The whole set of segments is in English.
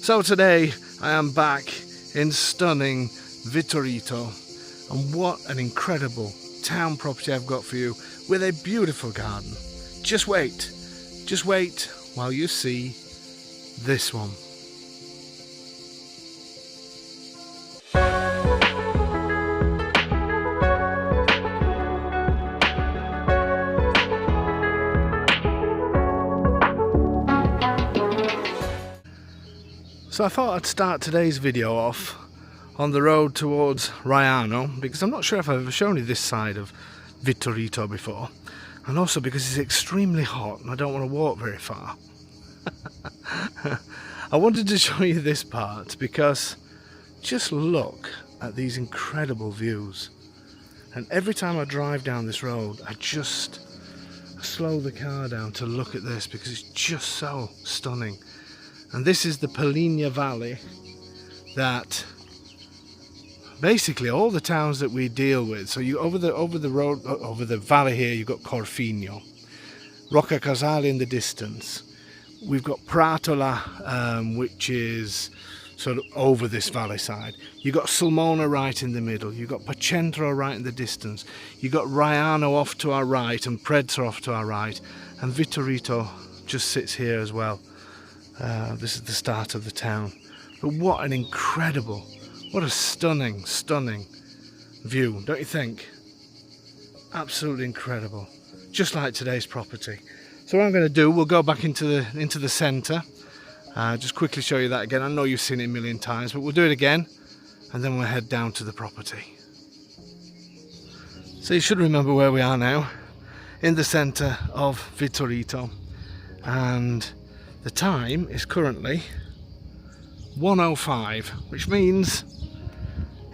So today I am back in stunning Vittorito, and what an incredible town property I've got for you with a beautiful garden. Just wait while you see this one. So I thought I'd start today's video off on the road towards Raiano, because I'm not sure if I've ever shown you this side of Vittorito before, and also because it's extremely hot and I don't want to walk very far. I wanted to show you this part because just look at these incredible views, and every time I drive down this road I just slow the car down to look at this because it's just so stunning. And this is the Poligna Valley that basically all the towns that we deal with. So you over the valley here, you've got Corfino, Roccacasale in the distance. We've got Pratola, which is sort of over this valley side. You've got Sulmona right in the middle. You've got Pacentro right in the distance. You've got Raiano off to our right and Predza off to our right. And Vittorito just sits here as well. This is the start of the town. But what an incredible, what a stunning view, don't you think? Absolutely incredible. Just like today's property. So what I'm going to do, we'll go back into the centre. Just quickly show you that again. I know you've seen it a million times, but we'll do it again and then we'll head down to the property. So you should remember where we are now, in the centre of Vittorito, and the time is currently 1:05, which means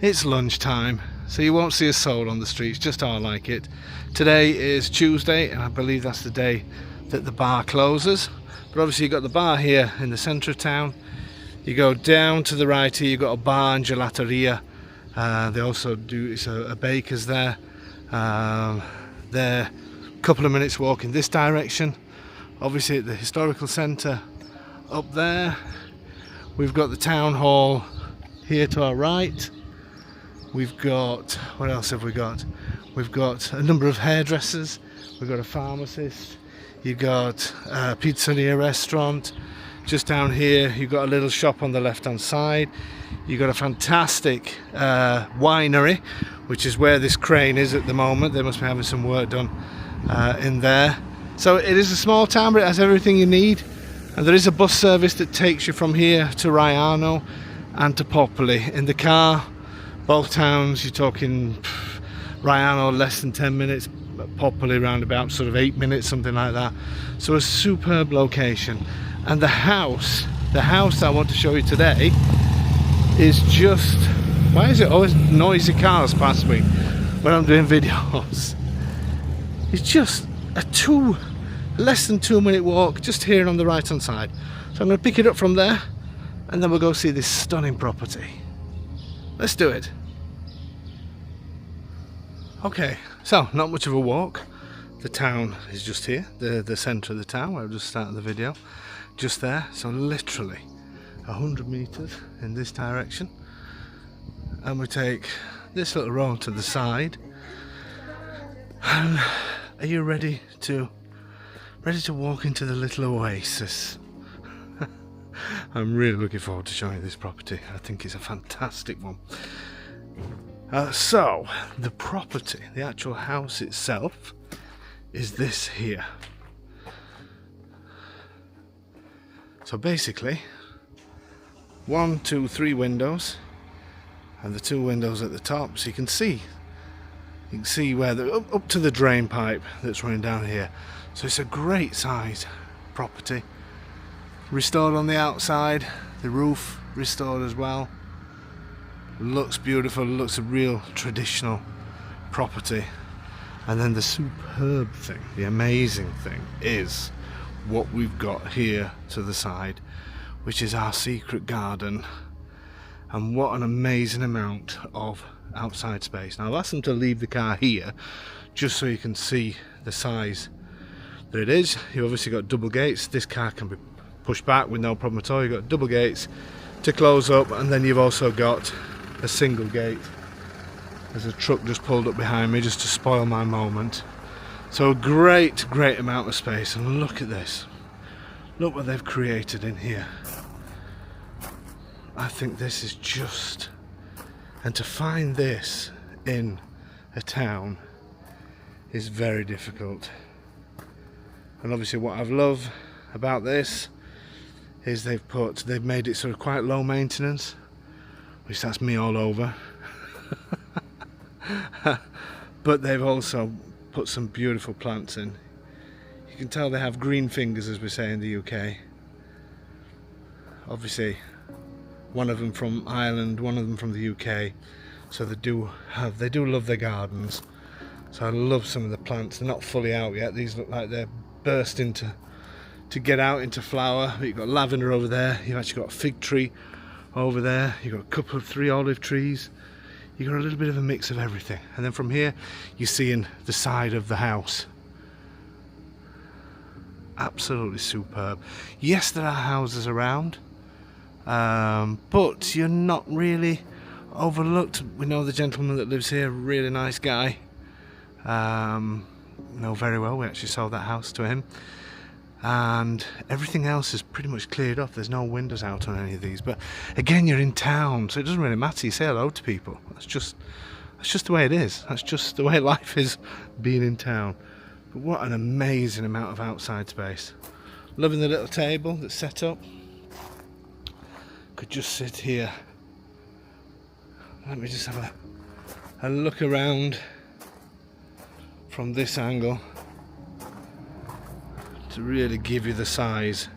it's lunchtime, so you won't see a soul on the streets, just how I like it. Today is Tuesday, and I believe that's the day that the bar closes. But obviously you've got the bar here in the centre of town. You go down to the right here, you've got a bar and gelateria. They also do, it's a baker's there. They're a couple of minutes walk in this direction. Obviously at the historical centre up there, we've got the town hall here to our right. We've got, what else have we got? We've got a number of hairdressers, we've got a pharmacist, you've got a pizzeria restaurant. Just down here you've got a little shop on the left hand side. You've got a fantastic winery, which is where this crane is at the moment. They must be having some work done in there. So it is a small town, but it has everything you need, and there is a bus service that takes you from here to Raiano and to Popoli. In the car, both towns, you're talking Raiano less than 10 minutes, Popoli around about sort of 8 minutes, something like that. So a superb location. And the house I want to show you today is just, why is it always noisy cars past me when I'm doing videos? It's just a less than 2 minute walk, just here on the right hand side. So I'm going to pick it up from there and then we'll go see this stunning property. Let's do it. Okay, so not much of a walk. The town is just here, the centre of the town where I just started the video, just there. So literally 100 metres in this direction, and we take this little road to the side. And are you ready to walk into the little oasis? I'm really looking forward to showing you this property. I think it's a fantastic one. So the property, the actual house itself, is this here. So basically 1, 2, 3 windows, and the 2 windows at the top, so you can see where the up to the drain pipe that's running down here. So it's a great size property, restored on the outside, the roof restored as well. Looks beautiful, looks a real traditional property. And then the superb thing, the amazing thing, is what we've got here to the side, which is our secret garden. And what an amazing amount of outside space. Now I've asked them to leave the car here just so you can see the size that it is. You've obviously got double gates. This car can be push back with no problem at all. You've got double gates to close up, and then you've also got a single gate. There's a truck just pulled up behind me just to spoil my moment. So a great amount of space, and look at this. Look what they've created in here. I think this is just... And to find this in a town is very difficult. And obviously what I've loved about this is they've made it sort of quite low maintenance, which that's me all over. But they've also put some beautiful plants in. You can tell they have green fingers, as we say in the UK. Obviously one of them from Ireland, one of them from the UK, so they do love their gardens. So I love some of the plants. They're not fully out yet. These look like they're bursting to get out into flower. But you've got lavender over there, you've actually got a fig tree over there, you've got a couple of 3 olive trees. You've got a little bit of a mix of everything. And then from here you're seeing the side of the house. Absolutely superb. Yes, there are houses around, but you're not really overlooked. We know the gentleman that lives here, really nice guy. Know very well, we actually sold that house to him. And everything else is pretty much cleared off. There's no windows out on any of these, but again, you're in town, so it doesn't really matter. You say hello to people. That's just the way it is. That's just the way life is, being in town. But what an amazing amount of outside space. Loving the little table that's set up. Could just sit here. Let me just have a look around from this angle to really give you the size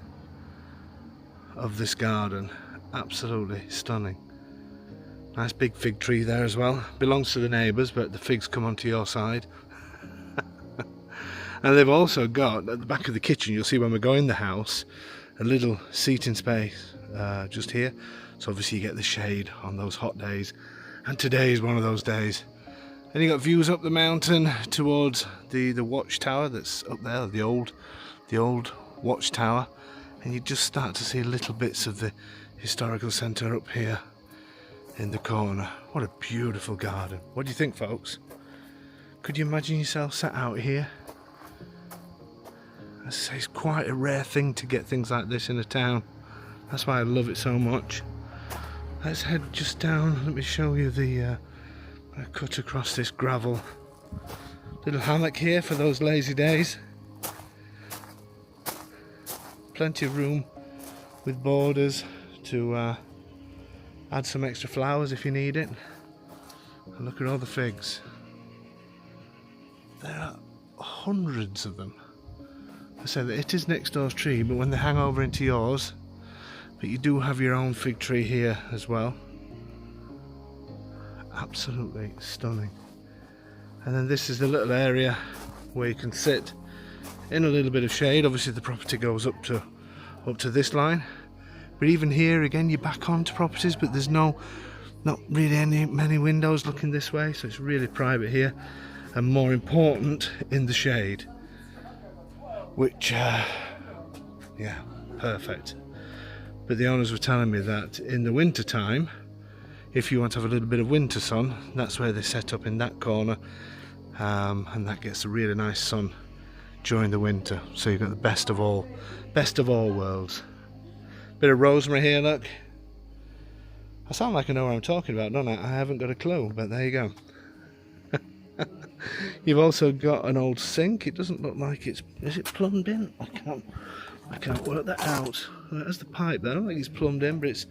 of this garden. Absolutely stunning. Nice big fig tree there as well. Belongs to the neighbours, but the figs come onto your side. And they've also got, at the back of the kitchen, you'll see when we go in the house, a little seating space just here. So obviously you get the shade on those hot days, and today is one of those days. And you got views up the mountain towards the watchtower that's up there, the old watchtower, and you just start to see little bits of the historical centre up here in the corner. What a beautiful garden. What do you think, folks? Could you imagine yourself sat out here? As I say, it's quite a rare thing to get things like this in a town. That's why I love it so much. Let's head just down. Let me show you the I cut across this gravel. Little hammock here for those lazy days. Plenty of room with borders to add some extra flowers if you need it. And look at all the figs. There are hundreds of them. I said that it is next door's tree, but when they hang over into yours, but you do have your own fig tree here as well. Absolutely stunning. And then this is the little area where you can sit in a little bit of shade. Obviously the property goes up to this line, but even here again you're back onto properties, but there's not really many windows looking this way, so it's really private here, and more important, in the shade, which yeah, perfect. But the owners were telling me that in the winter time, if you want to have a little bit of winter sun, that's where they set up, in that corner, and that gets a really nice sun during the winter. So you've got the best of all worlds. Bit of rosemary here, look. I sound like I know what I'm talking about, don't I? I haven't got a clue, but there you go. You've also got an old sink. It doesn't look like is it plumbed in? I can't work that out. There's the pipe there. I don't think it's plumbed in, but it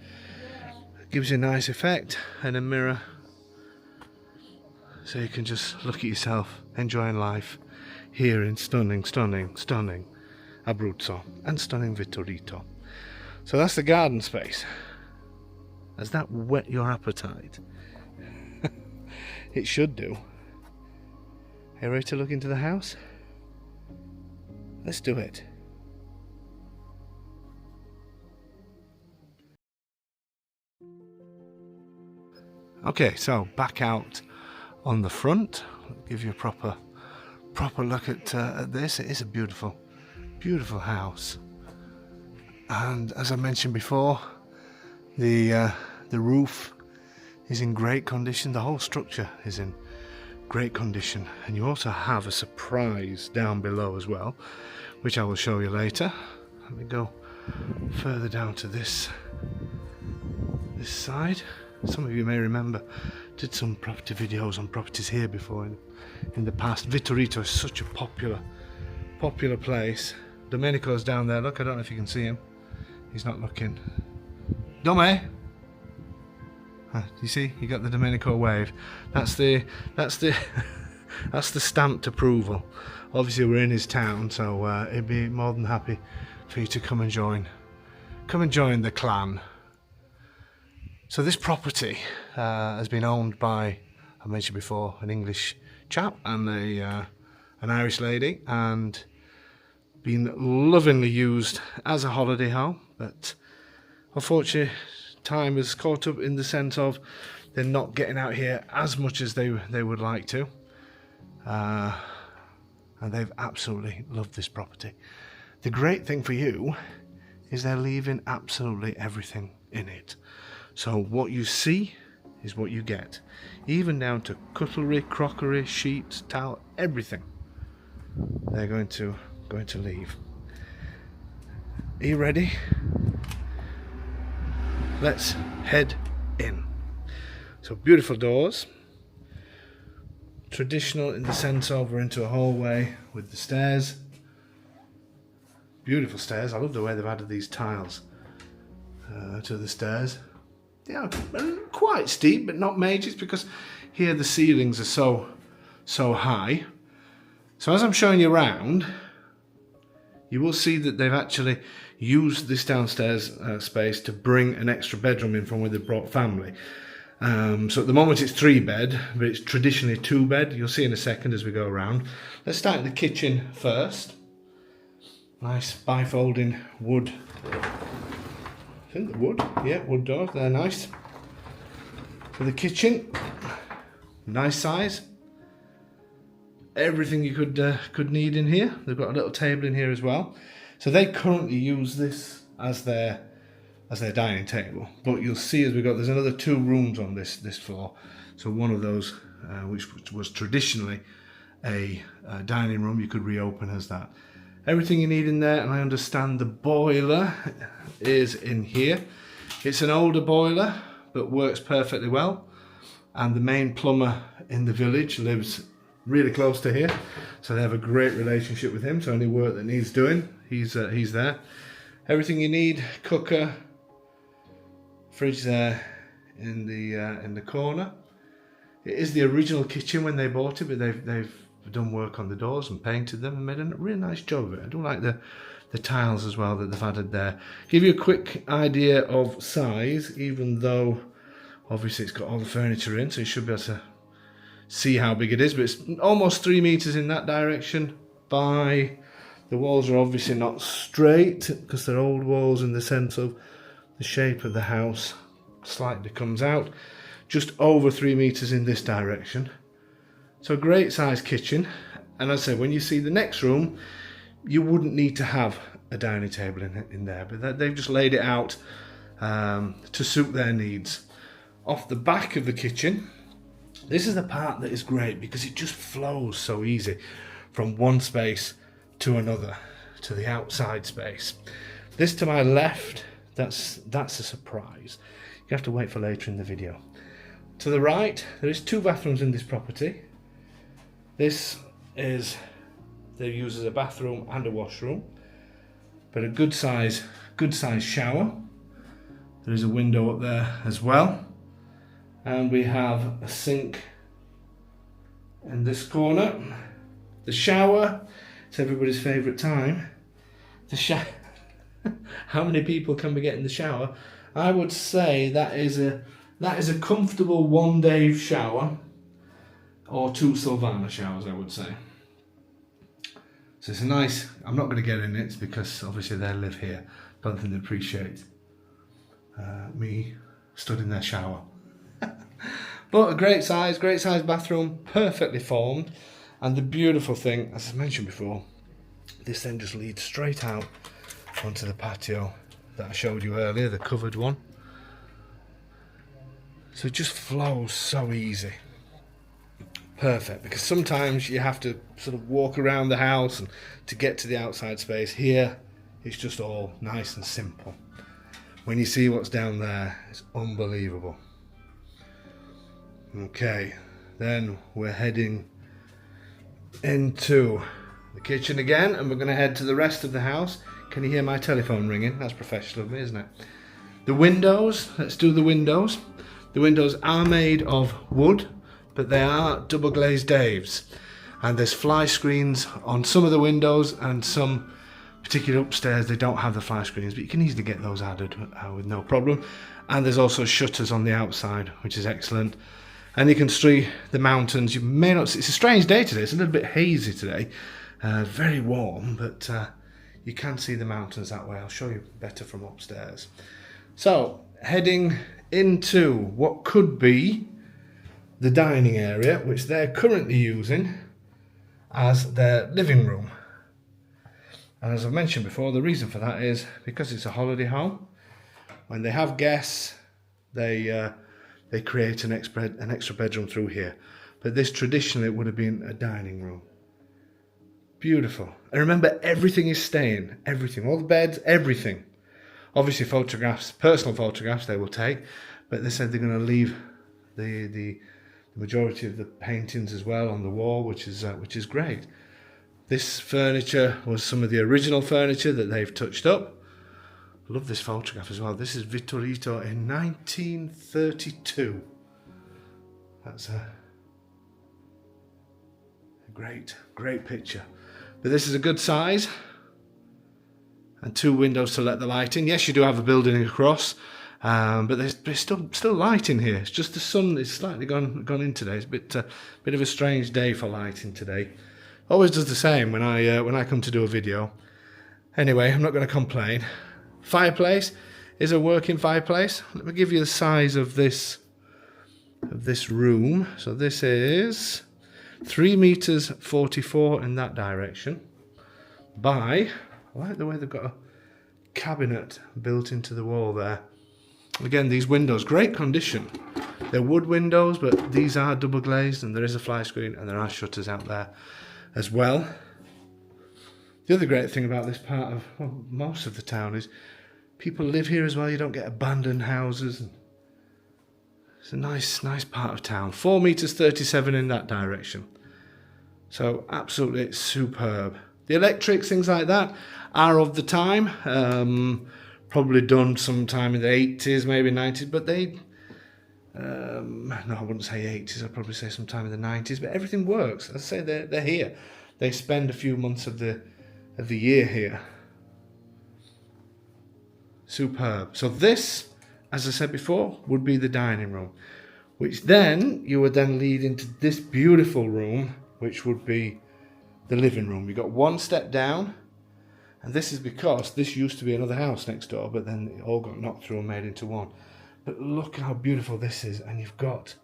gives you a nice effect, and a mirror, so you can just look at yourself, enjoying life here in stunning Abruzzo and stunning Vittorito. So that's the garden space. Has that whet your appetite? It should do. Are you ready to look into the house? Let's do it. Okay, so back out on the front. I'll give you a proper look at this. It is a beautiful house. And as I mentioned before, the roof is in great condition. The whole structure is in great condition, and you also have a surprise down below as well, which I will show you later. Let me go further down to this side. Some of you may remember, did some property videos on properties here before in the past. Vittorito is such a popular place. Domenico's down there. Look, I don't know if you can see him. He's not looking. Dome. You see, you got the Domenico wave. That's the that's the stamped approval. Obviously, we're in his town, so he'd be more than happy for you to come and join the clan. So this property has been owned by, I mentioned before, an English chap and an Irish lady, and been lovingly used as a holiday home. But unfortunately, time has caught up in the sense of they're not getting out here as much as they would like to, and they've absolutely loved this property. The great thing for you is they're leaving absolutely everything in it. So what you see is what you get, even down to cutlery, crockery, sheets, towel, everything. They're going to leave. Are you ready? Let's head in. So beautiful doors. Traditional in the sense of we're into a hallway with the stairs. Beautiful stairs. I love the way they've added these tiles to the stairs. Yeah, quite steep, but not major. It's because here the ceilings are so high. So as I'm showing you around, you will see that they've actually used this downstairs space to bring an extra bedroom in from where they brought family. So at the moment it's 3-bed, but it's traditionally 2-bed. You'll see in a second as we go around. Let's start in the kitchen first. Nice bifolding wood. I think the wood, yeah, wood doors, they're nice. For the kitchen, nice size. Everything you could need in here. They've got a little table in here as well. So they currently use this as their dining table. But you'll see as we go, there's another 2 rooms on this floor. So one of those, which was traditionally a dining room, you could reopen as that. Everything you need in there, and I understand the boiler is in here. It's an older boiler, but works perfectly well. And the main plumber in the village lives really close to here, so they have a great relationship with him. So any work that needs doing, he's there. Everything you need: cooker, fridge there in the corner. It is the original kitchen when they bought it, but they've done work on the doors and painted them and made a really nice job of it. I do like the tiles as well that they've added there. Give you a quick idea of size, even though obviously it's got all the furniture in, so you should be able to see how big it is, but it's almost 3 meters in that direction. The walls are obviously not straight because they're old walls in the sense of the shape of the house slightly comes out. Just over 3 meters in this direction. So great size kitchen. And as I say, when you see the next room, you wouldn't need to have a dining table in there, but they've just laid it out to suit their needs. Off the back of the kitchen, this is the part that is great because it just flows so easy from one space to another, to the outside space. This to my left, that's a surprise. You have to wait for later in the video. To the right, there is 2 bathrooms in this property. This is, they use as a bathroom and a washroom, but a good size shower. There is a window up there as well. And we have a sink in this corner. The shower, it's everybody's favourite time. How many people can we get in the shower? I would say that is a comfortable 1 Dave shower, or 2 Sylvana showers, I would say. So it's a nice, I'm not going to get in it because obviously they live here. Don't think they appreciate me stood in their shower. But a great size bathroom, perfectly formed. And the beautiful thing, as I mentioned before, this then just leads straight out onto the patio that I showed you earlier, the covered one. So it just flows so easy. Perfect, because sometimes you have to sort of walk around the house and to get to the outside space. Here, it's just all nice and simple. When you see what's down there, it's unbelievable. Okay, then we're heading into the kitchen again, and we're going to head to the rest of the house. Can you hear my telephone ringing? That's professional of me, isn't it? The windows, let's do the windows. The windows are made of wood, but they are double glazed Daves. And there's fly screens on some of the windows, and some particular upstairs they don't have the fly screens, but you can easily get those added with no problem. And there's also shutters on the outside, which is excellent. And you can see the mountains. You may not see, it's a strange day today, it's a little bit hazy today, very warm, but you can see the mountains that way. I'll show you better from upstairs. So, heading into what could be the dining area, which they're currently using as their living room. And as I've mentioned before, the reason for that is because it's a holiday home. When they have guests, they create an extra bedroom through here. But this traditionally would have been a dining room. Beautiful. And remember, everything is staying. Everything. All the beds, everything. Obviously photographs, personal photographs they will take, but they said they're going to leave the majority of the paintings as well on the wall, which is great. This furniture was some of the original furniture that they've touched up. I love this photograph as well. This is Vittorito in 1932. That's a great picture. But this is a good size. And 2 windows to let the light in. Yes, you do have a building across, but there's still light in here. It's just the sun is slightly gone in today. It's a bit of a strange day for lighting today. Always does the same when I come to do a video. Anyway, I'm not going to complain. Fireplace is a working fireplace. Let me give you the size of this room. So this is 3 meters 44 in that direction by, I like the way they've got a cabinet built into the wall there. Again, these windows, great condition. They're wood windows, but these are double glazed, and there is a fly screen, and there are shutters out there as well. The other great thing about this part of most of the town is people live here as well. You don't get abandoned houses. It's a nice part of town. 4 meters 37 in that direction. So absolutely superb. The electrics, things like that, are of the time. Probably done sometime in the 80s, maybe 90s, but they... no, I wouldn't say 80s, I'd probably say sometime in the 90s, but everything works. As I say, they're here. They spend a few months of the year here. Superb. So this, as I said before, would be the dining room, which then you would then lead into this beautiful room, which would be the living room. You got 1 step down, and this is because this used to be another house next door, but then it all got knocked through and made into one. But look how beautiful this is, and you've got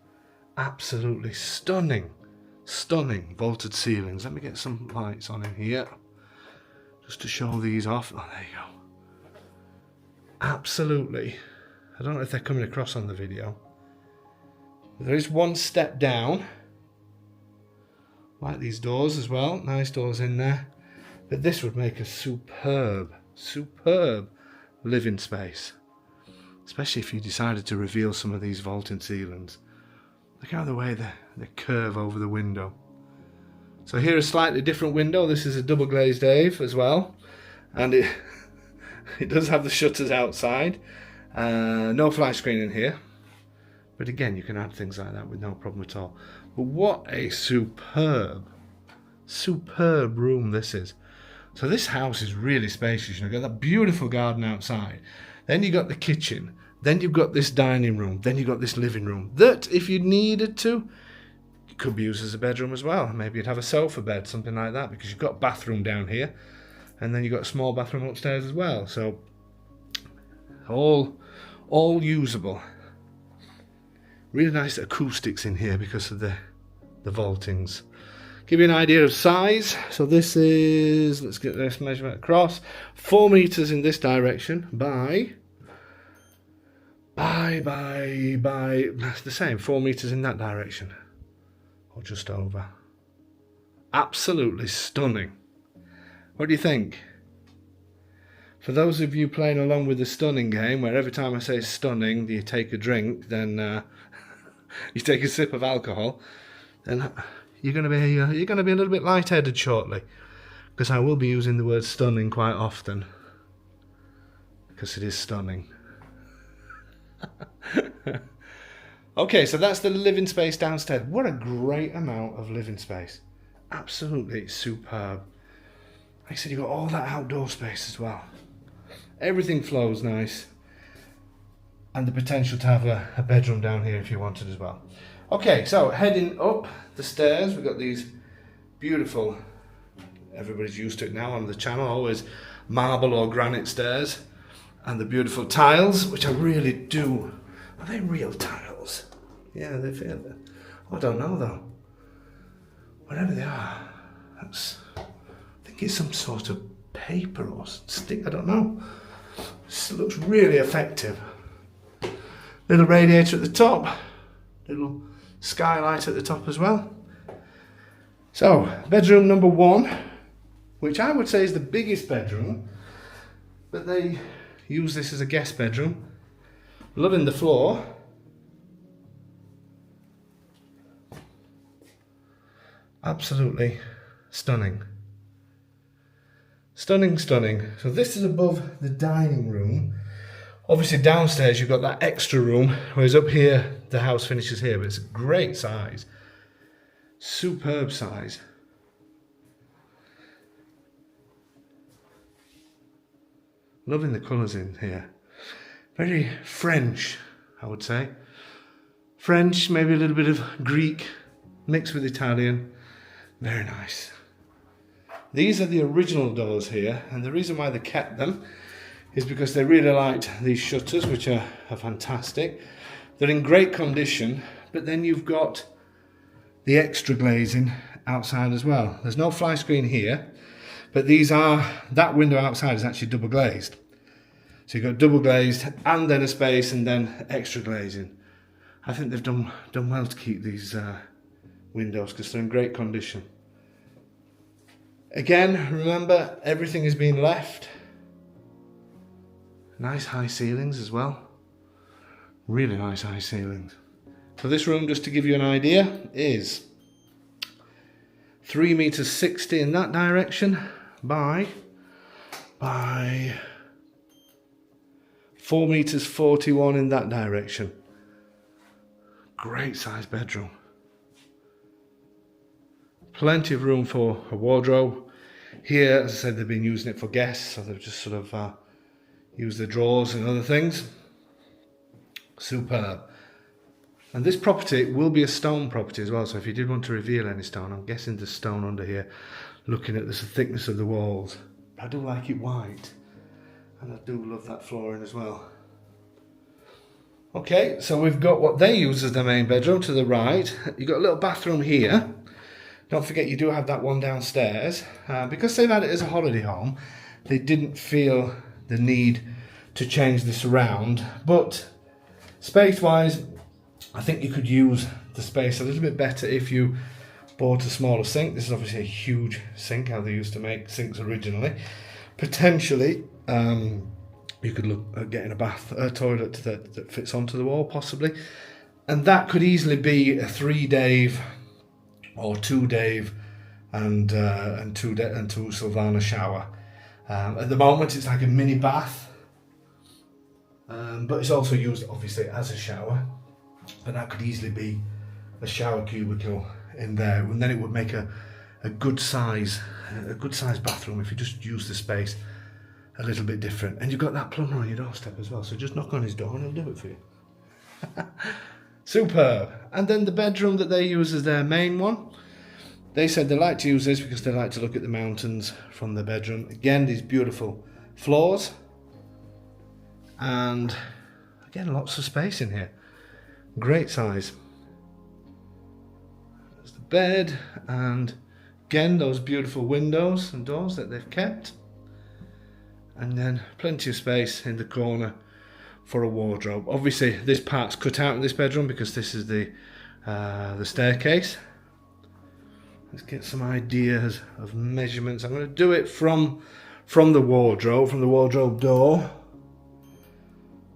absolutely stunning vaulted ceilings. Let me get some lights on in here just to show these off. Oh, there you go. Absolutely. I don't know if they're coming across on the video. There is 1 step down. Like these doors as well, nice doors in there. But this would make a superb living space. Especially if you decided to reveal some of these vaulted ceilings. Look how the way they curve over the window. So here a slightly different window. This is a double glazed Dave as well. And it does have the shutters outside. No fly screen in here. But again, you can add things like that with no problem at all. But what a superb room this is. So this house is really spacious. You've got that beautiful garden outside. Then you've got the kitchen. Then you've got this dining room. Then you've got this living room. That, if you needed to, it could be used as a bedroom as well. Maybe you'd have a sofa bed, something like that, because you've got bathroom down here. And then you've got a small bathroom upstairs as well. So, all usable. Really nice acoustics in here because of the vaultings. Give you an idea of size. So this is, let's get this measurement across, 4 meters in this direction by that's the same, 4 meters in that direction, or just over. Absolutely stunning. What do you think? For those of you playing along with the stunning game, where every time I say stunning, you take a drink, then you take a sip of alcohol, then you're going to be a little bit lightheaded shortly, because I will be using the word stunning quite often, because it is stunning. Okay, so that's the living space downstairs. What a great amount of living space. Absolutely superb. Like I said, you've got all that outdoor space as well. Everything flows nice. And the potential to have a bedroom down here if you wanted as well. Okay, so heading up the stairs, we've got these beautiful, everybody's used to it now on the channel, always marble or granite stairs. And the beautiful tiles, which I really do. Are they real tiles? Yeah, they feel it. I don't know though. Whatever they are, I think it's some sort of paper or stick, I don't know. This looks really effective. Little radiator at the top, little skylight at the top as well. So, bedroom number 1, which I would say is the biggest bedroom, but they use this as a guest bedroom. Loving the floor. Absolutely stunning. Stunning, stunning. So this is above the dining room. Obviously downstairs you've got that extra room, whereas up here the house finishes here, but it's a great size. Superb size. Loving the colours in here. Very French, I would say. French, maybe a little bit of Greek, mixed with Italian. Very nice. These are the original doors here, and the reason why they kept them is because they really liked these shutters, which are fantastic. They're in great condition, but then you've got the extra glazing outside as well. There's no fly screen here, but that window outside is actually double glazed. So you've got double glazed and then a space and then extra glazing. I think they've done well to keep these windows because they're in great condition. Again, remember, everything is being left. Nice high ceilings as well. Really nice high ceilings. So this room, just to give you an idea, is 3 meters 60 in that direction by 4 meters 41 in that direction. Great size bedroom. Plenty of room for a wardrobe. Here, as I said, they've been using it for guests, so they've just sort of used the drawers and other things. Superb. And this property will be a stone property as well, so if you did want to reveal any stone, I'm guessing there's stone under here, looking at the thickness of the walls. I do like it white, and I do love that flooring as well. Okay, so we've got what they use as their main bedroom to the right. You've got a little bathroom here. Don't forget you do have that one downstairs. Because they've had it as a holiday home, they didn't feel the need to change this around. But space-wise, I think you could use the space a little bit better if you bought a smaller sink. This is obviously a huge sink, how they used to make sinks originally. Potentially, you could look at getting a toilet that fits onto the wall, possibly. And that could easily be a 3-Dave or 2-Dave and two Sylvana shower. At the moment, it's like a mini bath, but it's also used obviously as a shower. But that could easily be a shower cubicle in there, and then it would make a good size bathroom if you just use the space a little bit different. And you've got that plumber on your doorstep as well, so just knock on his door and he'll do it for you. Superb. And then the bedroom that they use as their main one, they said they like to use this because they like to look at the mountains from the bedroom. Again, these beautiful floors, and again, lots of space in here. Great size. There's the bed, and Again, those beautiful windows and doors that they've kept. And then plenty of space in the corner for a wardrobe. Obviously, this part's cut out in this bedroom because this is the staircase. Let's get some ideas of measurements. I'm going to do it from the wardrobe door.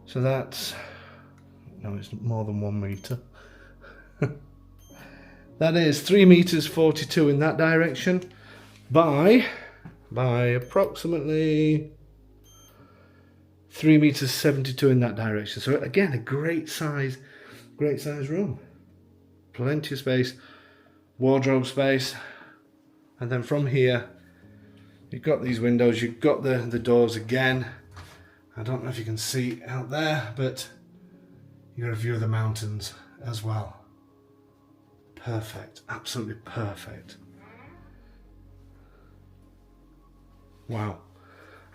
So that's, no, it's more than 1 meter. That is 3 meters 42 in that direction by approximately 3 meters 72 in that direction. So again, a great size room. Plenty of space, wardrobe space. And then from here, you've got these windows, you've got the doors again. I don't know if you can see out there, but you got a view of the mountains as well. Perfect, absolutely perfect. Wow,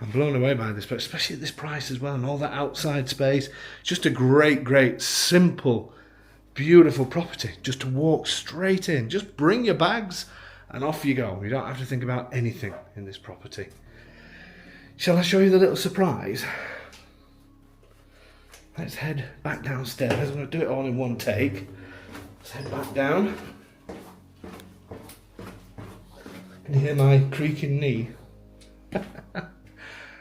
I'm blown away by this, but especially at this price as well, and all that outside space. Just a great, simple, beautiful property. Just to walk straight in. Just bring your bags and off you go. You don't have to think about anything in this property. Shall I show you the little surprise? Let's head back downstairs. I'm going to do it all in one take. Let's head back down. Can you hear my creaking knee?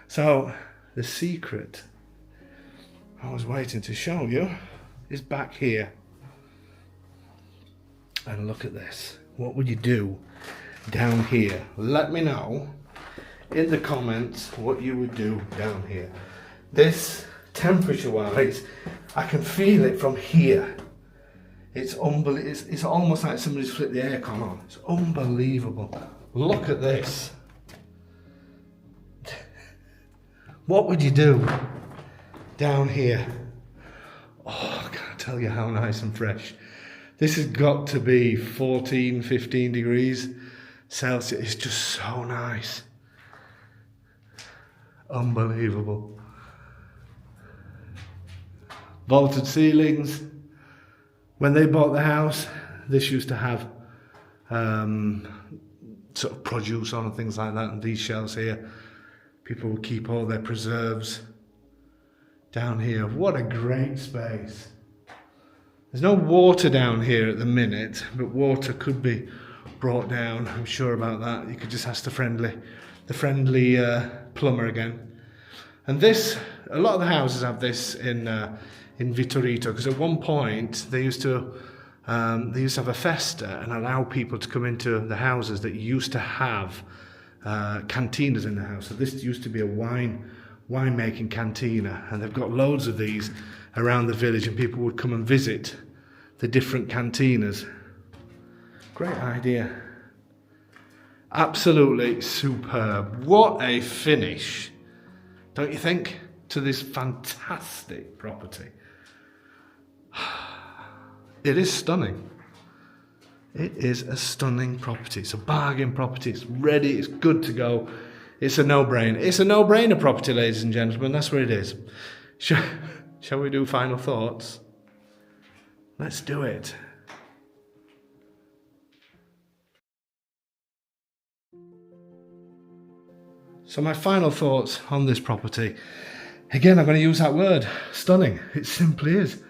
So, the secret I was waiting to show you is back here. And look at this. What would you do down here? Let me know in the comments what you would do down here. This, temperature-wise, I can feel it from here. It's unbelievable. It's almost like somebody's flipped the aircon on. It's unbelievable. Look at this. What would you do down here? Oh, I can't tell you how nice and fresh. This has got to be 14, 15 degrees Celsius. It's just so nice. Unbelievable. Vaulted ceilings. When they bought the house, this used to have sort of produce on and things like that, and these shelves here, people would keep all their preserves down here. What a great space. There's no water down here at the minute, but water could be brought down, I'm sure about that. You could just ask the friendly plumber again. And this, a lot of the houses have this in Vittorito, because at one point they used to have a festa and allow people to come into the houses that used to have cantinas in the house. So this used to be a winemaking cantina, and they've got loads of these around the village, and people would come and visit the different cantinas. Great idea. Absolutely superb. What a finish, don't you think, to this fantastic property? It is stunning. It is a stunning property. It's a bargain property. It's ready. It's good to go. It's a no-brainer. It's a no-brainer property, ladies and gentlemen. That's what it is. Shall we do final thoughts? Let's do it. So my final thoughts on this property. Again, I'm going to use that word, stunning. It simply is.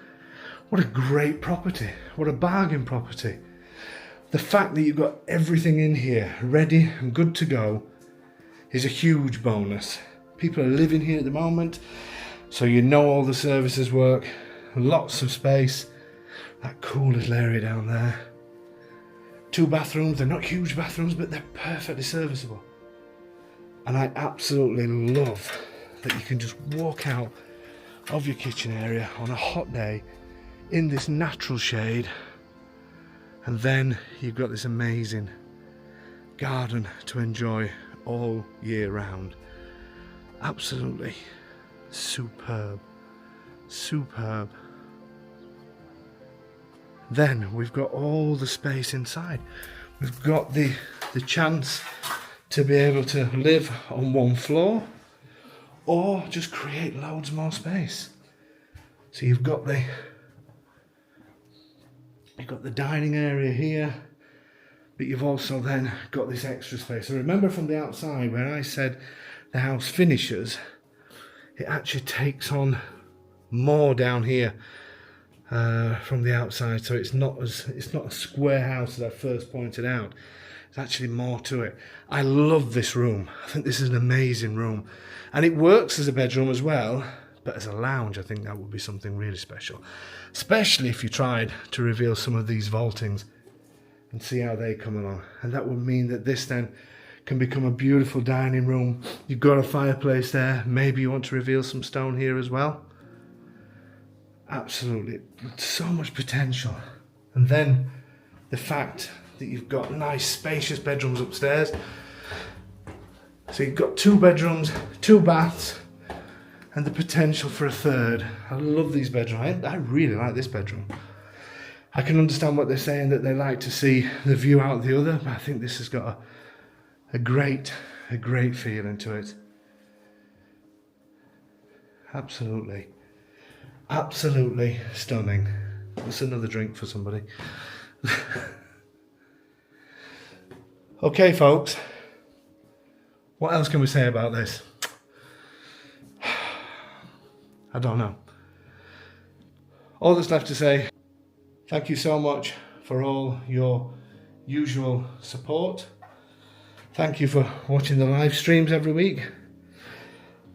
What a great property. What a bargain property. The fact that you've got everything in here ready and good to go is a huge bonus. People are living here at the moment, so you know all the services work. Lots of space. That cool little area down there. 2 bathrooms. They're not huge bathrooms, but they're perfectly serviceable. And I absolutely love that you can just walk out of your kitchen area on a hot day in this natural shade, and then you've got this amazing garden to enjoy all year round. Absolutely superb. Superb. Then we've got all the space inside. We've got the chance to be able to live on one floor or just create loads more space. So you've got the dining area here, but you've also then got this extra space. So remember from the outside where I said the house finishes, it actually takes on more down here from the outside. So it's not a square house as I first pointed out. There's actually more to it. I love this room. I think this is an amazing room, and it works as a bedroom as well. But as a lounge, I think that would be something really special, especially if you tried to reveal some of these vaultings and see how they come along. And that would mean that this then can become a beautiful dining room. You've got a fireplace there. Maybe you want to reveal some stone here as well. Absolutely, so much potential. And then the fact that you've got nice spacious bedrooms upstairs. So you've got 2 bedrooms, 2 baths, and the potential for a third. I love these bedrooms. I really like this bedroom. I can understand what they're saying, that they like to see the view out the other, but I think this has got a great feeling to it. Absolutely stunning. That's another drink for somebody. Okay, folks, what else can we say about this? I don't know. All that's left to say, thank you so much for all your usual support. Thank you for watching the live streams every week.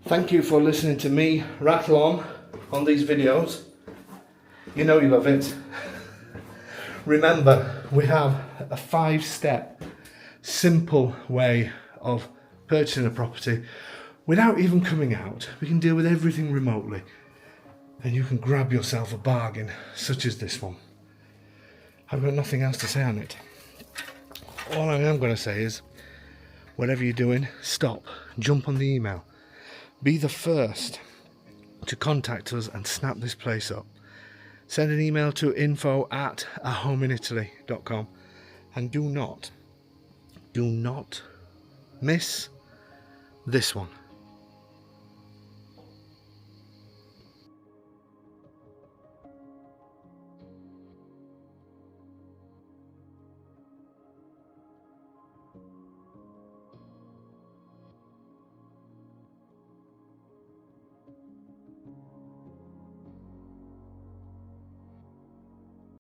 Thank you for listening to me rattle on these videos. You know you love it. Remember, we have a 5-step simple way of purchasing a property without even coming out. We can deal with everything remotely, and you can grab yourself a bargain such as this one. I've got nothing else to say on it. All I am going to say is, whatever you're doing, stop, jump on the email. Be the first to contact us and snap this place up. Send an email to info@ahomeinitaly.com, and do not miss this one.